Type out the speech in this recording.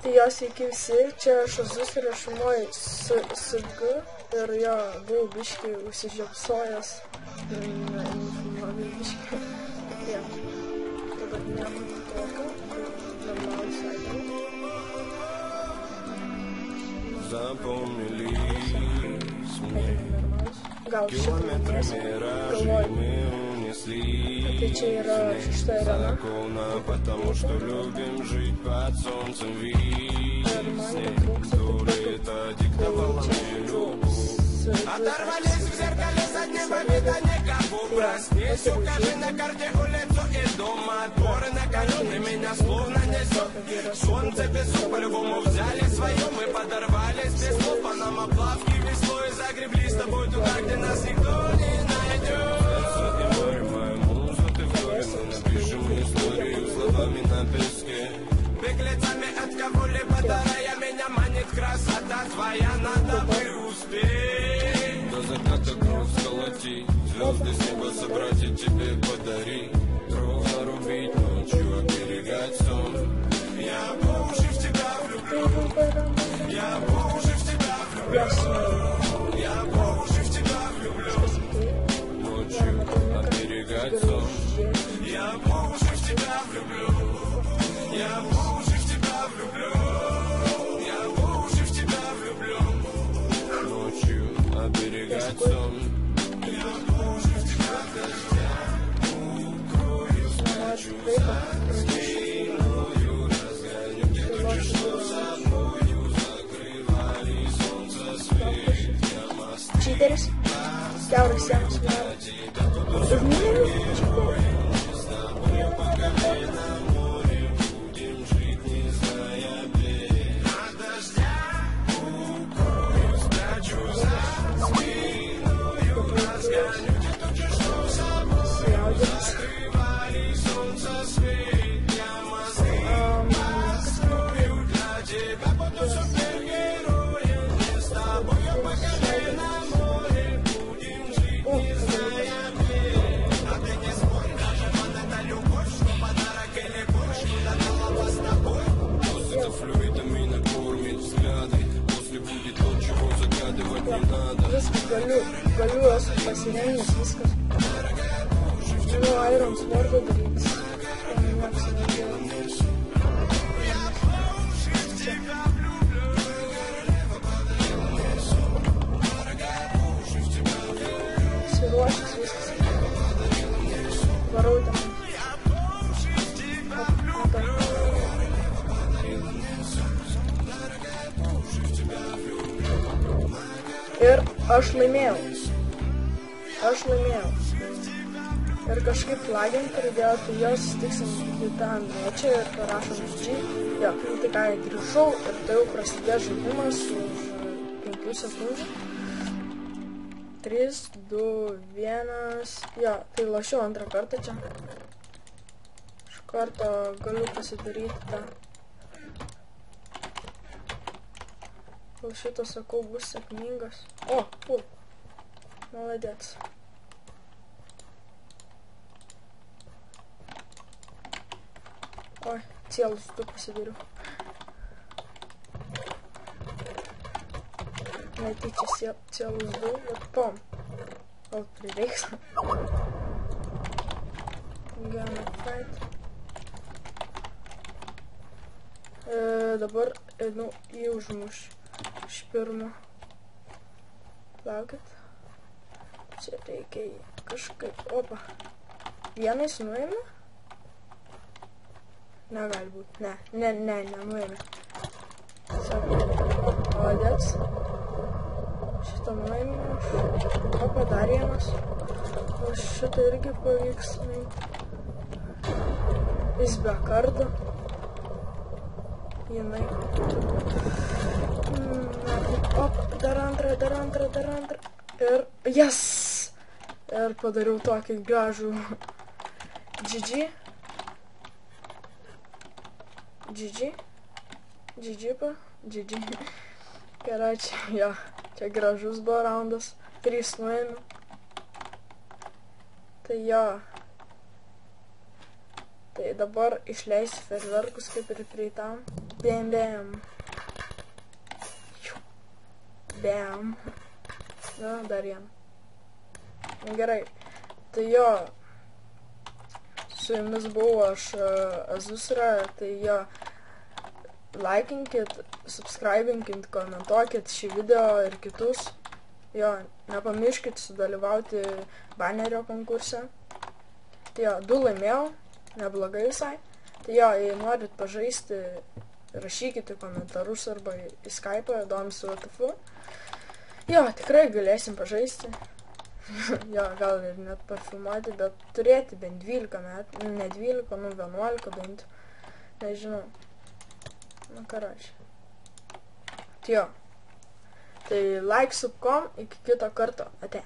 Tai jos iki visi, čia šazus rašumoji su G ir jo buvau biškai užsižiopsojęs. Biškai. Ja. Dabar nieko tokio. Normalus atvejai. Gal šitą mėnesį galvoju. Tai čia yra 6 arena. Ir man betrūksta tik Оторвались в зеркале заднего вида, никого проснись. Укажи на карте улицу и дом. Отборы накалены, меня словно несет. Солнце без слов по-любому взяли свое. Мы подорвались без слов, по нам оплавки веслой загребли с тобой туда, где нас никто не найдет. Напишем историю словами на песке. Беглецами от кого-либо дарая, меня манит красота твоя, надо бы успеть. До заката кровь сколотить, звезды с неба собрать и тебе подарить. Кровь зарубить, ночью оберегать сон. Я по уши в тебя влюблю. Я по уши в тебя влюблю. Я по уши в тебя влюблю. Ночью оберегать сон. Я по уши в тебя влюблю. Я по уши в тебя влюблю. Я по уши в тебя влюблю. Ночью оберегать сон. Я по уши в тебя дождя. Укрою, спрячу за спиной, разгоню, где тучи, что собою закрывали солнце свет. Я мосты. Читерис. Kiauras sienos metų. Galiu esu pasirengęs viskas. Nu, Iron Swordą daryti. Siruošęs viskas. Varau ten. Ir aš laimėjau. Ir kažkaip lagint pridėjo, tai jos sutiksim į tą mečą ir parašom G. Jo, tai ką, grįžau ir tai jau prasidėjo žaidimas už 5 sekundžių. 3, 2, 1. Jo, tai lošiau antrą kartą čia. Iš karto galiu pasidaryti tą. Gal šitą, sakau, bus sėkmingas. O, pup. Молодец. Ой, целую тут пособеру. Найти целую сду. Вот пом. Вот прирейс. Gonna fight. Dabar einu į užmušį. Iš pirmo. Laukit. Čia reikia kažkaip. Opa. Vienais nuėmė? Negali būti. Nenuėmė. Sako. Молодец. Šitą nuėmė. Opa, dar vienas. O šitą irgi pavyks nuėmė. Jis be kardo. Jinai. Op, dar antrą. Ir yes! Ir padariau tokį gražų GG. Karačiai, jo, čia gražus buvo raundas. 3 nuėmiau. Tai jo. Tai dabar išleisiu fejerverkus kaip ir prieitam. Bam, bam. Bam. Na, dar vieną. Gerai. Tai jo, su jumis buvau aš Azusra, tai jo, laikinkit, subscribinkit, komentuokit šį video ir kitus. Jo, nepamirškit sudalyvauti banerio konkurse. Tai jo, 2 laimėjau, neblogai visai. Tai jo, jei norit pažaisti, rašykite komentarus arba į Skype'ą, domisi VTF. Jo, tikrai galėsim pažaisti. Jo, gal ir net parfilmuoti, bet turėti bent 12 metų, ne 12, nu 11 bent, nežinau. Nu, karoči. Tai jo. Tai like, subcom, iki kito karto. Ate.